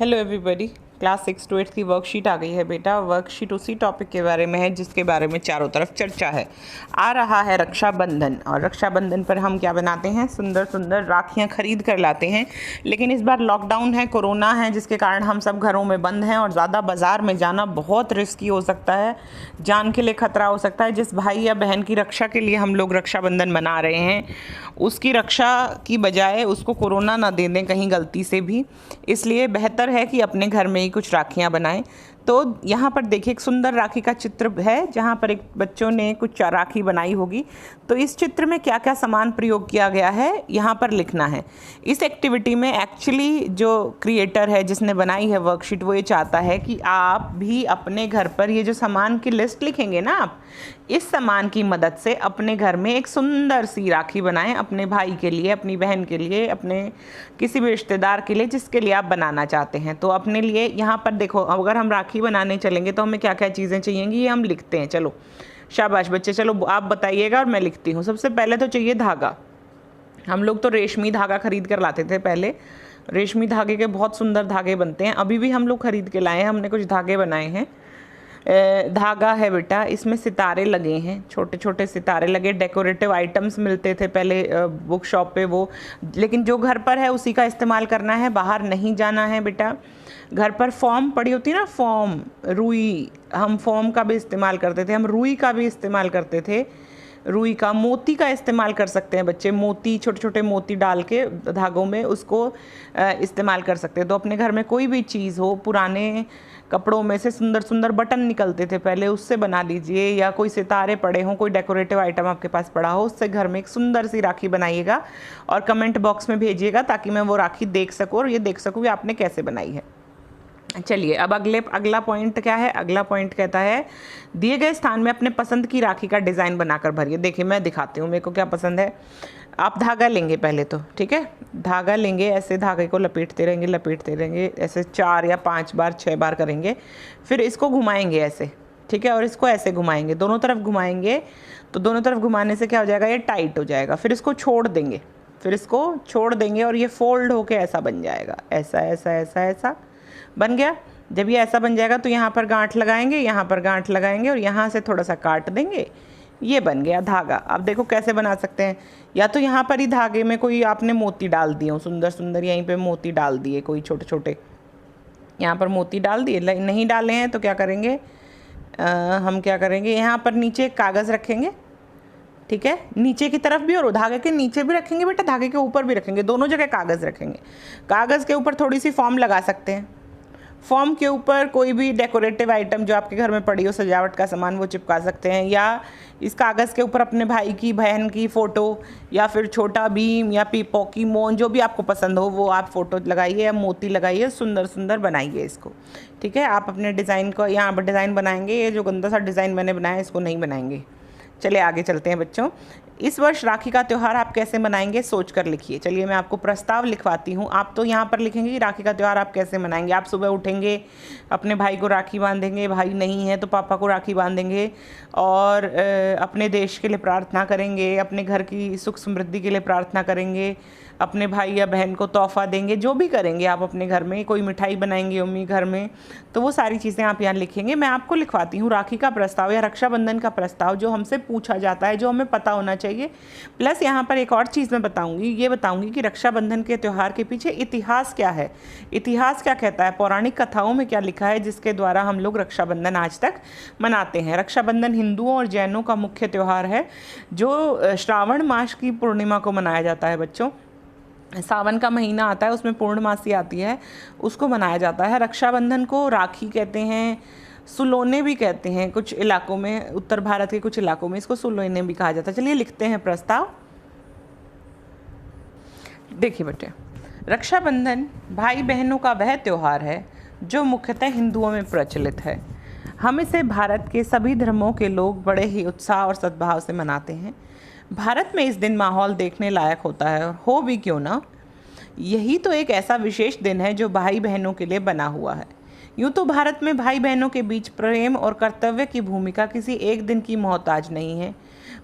Hello everybody. Class 6 to 8 की worksheet आ गई है बेटा। वर्कशीट उसी टॉपिक के बारे में है जिसके बारे में चारों तरफ चर्चा है। आ रहा है रक्षाबंधन, और रक्षाबंधन पर हम क्या बनाते हैं, सुंदर सुंदर राखियां खरीद कर लाते हैं। लेकिन इस बार लॉकडाउन है, कोरोना है, जिसके कारण हम सब घरों में बंद हैं और ज़्यादा बाज़ार में जाना बहुत रिस्की हो सकता है, जान के लिए खतरा हो सकता है। जिस भाई या बहन की रक्षा के लिए हम लोग रक्षाबंधन मना रहे हैं, उसकी रक्षा की बजाय उसको कोरोना ना दे दें कहीं गलती से भी, इसलिए बेहतर है कि अपने घर में ही कुछ राखियाँ बनाएं। तो यहाँ पर देखिए एक सुंदर राखी का चित्र है जहाँ पर एक बच्चों ने कुछ राखी बनाई होगी। तो इस चित्र में क्या क्या सामान प्रयोग किया गया है यहाँ पर लिखना है। इस एक्टिविटी में एक्चुअली जो क्रिएटर है जिसने बनाई है वर्कशीट, वो ये चाहता है कि आप भी अपने घर पर ये जो सामान की लिस्ट लिखेंगे ना, आप इस सामान की मदद से अपने घर में एक सुंदर सी राखी बनाएं, अपने भाई के लिए, अपनी बहन के लिए, अपने किसी भी रिश्तेदार के लिए जिसके लिए आप बनाना चाहते हैं। तो अपने लिए यहाँ पर देखो, अगर हम राखी बनाने चलेंगे तो हमें क्या क्या चीज़ें चाहिएंगी ये हम लिखते हैं। चलो शाबाश बच्चे, चलो आप बताइएगा और मैं लिखती हूँ। सबसे पहले तो चाहिए धागा। हम लोग तो रेशमी धागा खरीद कर लाते थे पहले। रेशमी धागे के बहुत सुंदर धागे बनते हैं, अभी भी हम लोग खरीद के लाए हैं, हमने कुछ धागे बनाए हैं। धागा है बेटा, इसमें सितारे लगे हैं, छोटे छोटे सितारे लगे। डेकोरेटिव आइटम्स मिलते थे पहले बुक शॉप पे वो, लेकिन जो घर पर है उसी का इस्तेमाल करना है, बाहर नहीं जाना है बेटा। घर पर फॉर्म पड़ी होती ना, फॉर्म, रुई, हम फॉर्म का भी इस्तेमाल करते थे, हम रुई का भी इस्तेमाल करते थे। रुई का, मोती का इस्तेमाल कर सकते हैं बच्चे, मोती, छोटे छोटे मोती डाल के धागों में उसको इस्तेमाल कर सकते हैं। तो अपने घर में कोई भी चीज़ हो, पुराने कपड़ों में से सुंदर सुंदर बटन निकलते थे पहले, उससे बना लीजिए, या कोई सितारे पड़े हों, कोई डेकोरेटिव आइटम आपके पास पड़ा हो, उससे घर में एक सुंदर सी राखी बनाइएगा और कमेंट बॉक्स में भेजिएगा ताकि मैं वो राखी देख सकूँ और ये देख सकूँ कि आपने कैसे बनाई है। चलिए अब अगला पॉइंट क्या है। अगला पॉइंट कहता है दिए गए स्थान में अपने पसंद की राखी का डिज़ाइन बनाकर भरिए। देखिए मैं दिखाती हूँ मेरे को क्या पसंद है। आप धागा लेंगे पहले तो, ठीक है, धागा लेंगे, ऐसे धागे को लपेटते रहेंगे, ऐसे 4 या 5 बार 6 बार करेंगे, फिर इसको घुमाएंगे ऐसे, ठीक है, और इसको ऐसे घुमाएंगे, दोनों तरफ घुमाएंगे। तो दोनों तरफ घुमाने से क्या हो जाएगा, ये टाइट हो जाएगा। फिर इसको छोड़ देंगे, और ये फोल्ड होके ऐसा बन जाएगा, ऐसा ऐसा ऐसा ऐसा बन गया। जब ये ऐसा बन जाएगा तो यहाँ पर गांठ लगाएंगे, यहाँ पर गांठ लगाएंगे और यहाँ से थोड़ा सा काट देंगे, ये बन गया धागा। अब देखो कैसे बना सकते हैं। या तो यहाँ पर ही धागे में कोई आपने मोती डाल दिए हो, सुंदर सुंदर, यहीं पे मोती डाल दिए कोई छोटे छोटे, यहाँ पर मोती डाल दिए। नहीं डाले हैं तो क्या करेंगे, हम क्या करेंगे, यहाँ पर नीचे कागज़ रखेंगे, ठीक है, नीचे की तरफ भी और धागे के नीचे भी रखेंगे बेटा, धागे के ऊपर भी रखेंगे, दोनों जगह कागज़ रखेंगे। कागज़ के ऊपर थोड़ी सी फॉर्म लगा सकते हैं, फॉर्म के ऊपर कोई भी डेकोरेटिव आइटम जो आपके घर में पड़ी हो, सजावट का सामान, वो चिपका सकते हैं। या इस कागज़ के ऊपर अपने भाई की, बहन की फ़ोटो, या फिर छोटा भीम या पीपोकीमोन, जो भी आपको पसंद हो वो आप फ़ोटो लगाइए या मोती लगाइए, सुंदर सुंदर बनाइए इसको, ठीक है। आप अपने डिज़ाइन को यहाँ पर डिज़ाइन बनाएंगे, ये जो गंदा सा डिज़ाइन मैंने बनाया है इसको नहीं बनाएंगे। चलिए आगे चलते हैं बच्चों। इस वर्ष राखी का त्यौहार आप कैसे मनाएंगे सोच कर लिखिए। चलिए मैं आपको प्रस्ताव लिखवाती हूँ। आप तो यहाँ पर लिखेंगे कि राखी का त्यौहार आप कैसे मनाएंगे। आप सुबह उठेंगे, अपने भाई को राखी बांधेंगे, भाई नहीं है तो पापा को राखी बांधेंगे, और अपने देश के लिए प्रार्थना करेंगे, अपने घर की सुख समृद्धि के लिए प्रार्थना करेंगे, अपने भाई या बहन को तोहफा देंगे, जो भी करेंगे आप अपने घर में, कोई मिठाई बनाएंगे अम्मी घर में, तो वो सारी चीज़ें आप यहाँ लिखेंगे। मैं आपको लिखवाती हूँ राखी का प्रस्ताव या रक्षाबंधन का प्रस्ताव, जो हमसे पूछा जाता है, जो हमें पता होना चाहिए। प्लस यहाँ पर एक और चीज़ मैं बताऊँगी कि रक्षाबंधन के त्यौहार के पीछे इतिहास क्या है, इतिहास क्या कहता है, पौराणिक कथाओं में क्या लिखा है जिसके द्वारा हम लोग रक्षाबंधन आज तक मनाते हैं। रक्षाबंधन हिंदुओं और जैनों का मुख्य त्यौहार है, जो श्रावण मास की पूर्णिमा को मनाया जाता है बच्चों। सावन का महीना आता है, उसमें पूर्णमासी आती है, उसको मनाया जाता है। रक्षाबंधन को राखी कहते हैं, सुलोने भी कहते हैं, कुछ इलाकों में, उत्तर भारत के कुछ इलाकों में इसको सुलोने भी कहा जाता है। चलिए लिखते हैं प्रस्ताव। देखिए बेटे, रक्षाबंधन भाई बहनों का वह त्यौहार है जो मुख्यतः हिंदुओं में प्रचलित है। हम इसे भारत के सभी धर्मों के लोग बड़े ही उत्साह और सद्भाव से मनाते हैं। भारत में इस दिन माहौल देखने लायक होता है, और हो भी क्यों ना। यही तो एक ऐसा विशेष दिन है जो भाई बहनों के लिए बना हुआ है। यूँ तो भारत में भाई बहनों के बीच प्रेम और कर्तव्य की भूमिका किसी एक दिन की मोहताज नहीं है,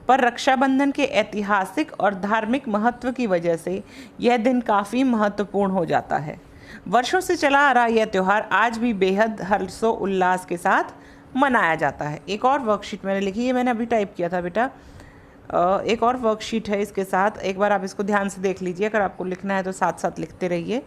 पर रक्षाबंधन के ऐतिहासिक और धार्मिक महत्व की वजह से यह दिन काफ़ी महत्वपूर्ण हो जाता है। वर्षों से चला आ रहा यह त्यौहार आज भी बेहद हर्षो उल्लास के साथ मनाया जाता है। एक और वर्कशीट मैंने लिखी है, मैंने अभी टाइप किया था बेटा। एक और वर्कशीट है इसके साथ, एक बार आप इसको ध्यान से देख लीजिए। अगर आपको लिखना है तो साथ साथ लिखते रहिए।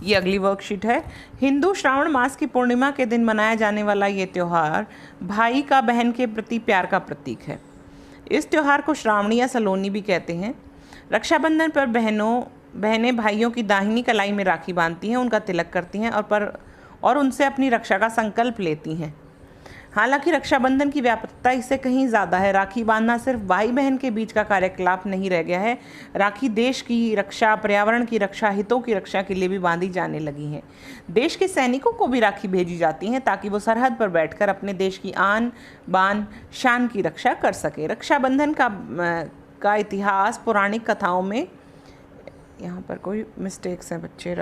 ये अगली वर्कशीट है। हिंदू श्रावण मास की पूर्णिमा के दिन मनाया जाने वाला ये त्यौहार भाई का बहन के प्रति प्यार का प्रतीक है। इस त्यौहार को श्रावणी या सलोनी भी कहते हैं। रक्षाबंधन पर बहनें भाइयों की दाहिनी कलाई में राखी बांधती हैं, उनका तिलक करती हैं और उनसे अपनी रक्षा का संकल्प लेती हैं। हालांकि रक्षाबंधन की व्यापकता इससे कहीं ज़्यादा है। राखी बांधना सिर्फ भाई बहन के बीच का कार्यकलाप नहीं रह गया है। राखी देश की रक्षा, पर्यावरण की रक्षा, हितों की रक्षा के लिए भी बांधी जाने लगी हैं। देश के सैनिकों को भी राखी भेजी जाती हैं ताकि वो सरहद पर बैठकर अपने देश की आन बान शान की रक्षा कर सके। रक्षाबंधन का इतिहास पौराणिक कथाओं में, यहाँ पर कोई मिस्टेक्स हैं बच्चे,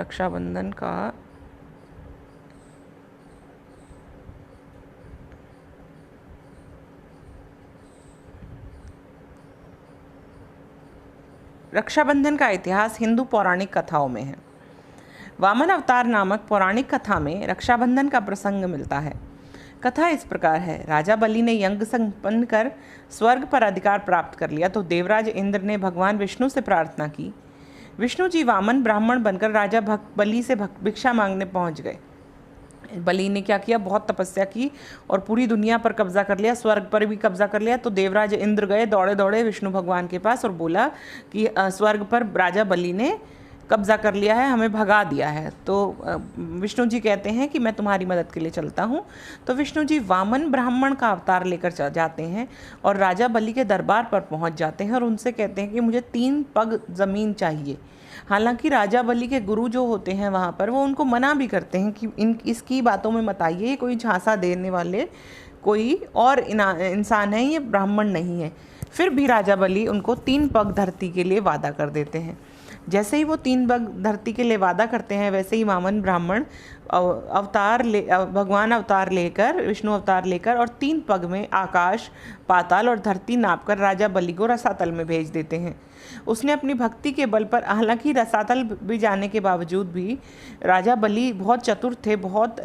रक्षाबंधन का इतिहास हिंदू पौराणिक कथाओं में है। वामन अवतार नामक पौराणिक कथा में रक्षाबंधन का प्रसंग मिलता है। कथा इस प्रकार है। राजा बलि ने यज्ञ संपन्न कर स्वर्ग पर अधिकार प्राप्त कर लिया तो देवराज इंद्र ने भगवान विष्णु से प्रार्थना की। विष्णु जी वामन ब्राह्मण बनकर राजा बलि से भिक्षा मांगने पहुंच गए। बलि ने क्या किया, बहुत तपस्या की और पूरी दुनिया पर कब्जा कर लिया, स्वर्ग पर भी कब्जा कर लिया। तो देवराज इंद्र गए दौड़े दौड़े विष्णु भगवान के पास और बोला कि स्वर्ग पर राजा बलि ने कब्जा कर लिया है, हमें भगा दिया है। तो विष्णु जी कहते हैं कि मैं तुम्हारी मदद के लिए चलता हूँ। तो विष्णु जी वामन ब्राह्मण का अवतार लेकर जाते हैं और राजा बलि के दरबार पर पहुँच जाते हैं और उनसे कहते हैं कि मुझे 3 पग ज़मीन चाहिए। हालांकि राजा बलि के गुरु जो होते हैं वहाँ पर, वो उनको मना भी करते हैं कि इसकी बातों में मत आइए, ये कोई झांसा देने वाले कोई और इंसान है, ये ब्राह्मण नहीं है। फिर भी राजा बलि उनको 3 पग धरती के लिए वादा कर देते हैं। जैसे ही वो 3 पग धरती के लिए वादा करते हैं, वैसे ही वामन ब्राह्मण भगवान अवतार लेकर, विष्णु अवतार लेकर और 3 पग में आकाश, पाताल और धरती नापकर राजा बलि को रसातल में भेज देते हैं। उसने अपनी भक्ति के बल पर, हालांकि रसातल भी जाने के बावजूद भी राजा बलि बहुत चतुर थे, बहुत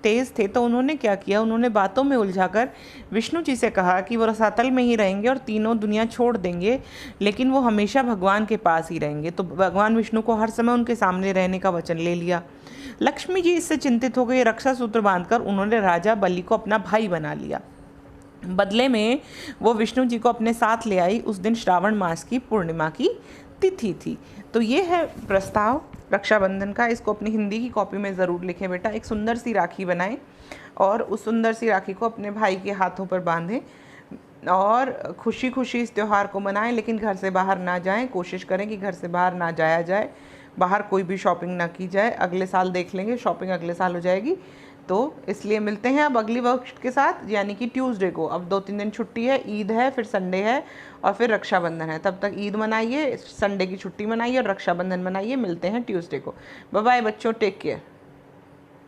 तेज़ थे। तो उन्होंने क्या किया, उन्होंने बातों में उलझाकर विष्णु जी से कहा कि वो रसातल में ही रहेंगे और तीनों दुनिया छोड़ देंगे, लेकिन वो हमेशा भगवान के पास ही रहेंगे। तो भगवान विष्णु को हर समय उनके सामने रहने का वचन ले लिया। लक्ष्मी जी इससे चिंतित हो गई। रक्षा सूत्र बांधकर उन्होंने राजा बलि को अपना भाई बना लिया। बदले में वो विष्णु जी को अपने साथ ले आई। उस दिन श्रावण मास की पूर्णिमा की तिथि थी। तो ये है प्रस्ताव रक्षाबंधन का। इसको अपनी हिंदी की कॉपी में ज़रूर लिखें बेटा। एक सुंदर सी राखी बनाएं और उस सुंदर सी राखी को अपने भाई के हाथों पर बांधें और खुशी खुशी इस त्यौहार को मनाएं। लेकिन घर से बाहर ना जाएं। कोशिश करें कि घर से बाहर ना जाया जाए, बाहर कोई भी शॉपिंग ना की जाए। अगले साल देख लेंगे, शॉपिंग अगले साल हो जाएगी। तो इसलिए मिलते हैं अब अगली वर्कशीट के साथ, यानी कि ट्यूसडे को। अब 2-3 दिन छुट्टी है, ईद है, फिर संडे है और फिर रक्षाबंधन है। तब तक ईद मनाइए, संडे की छुट्टी मनाइए और रक्षाबंधन मनाइए। मिलते हैं ट्यूसडे को। बाय बाय बच्चों, टेक केयर।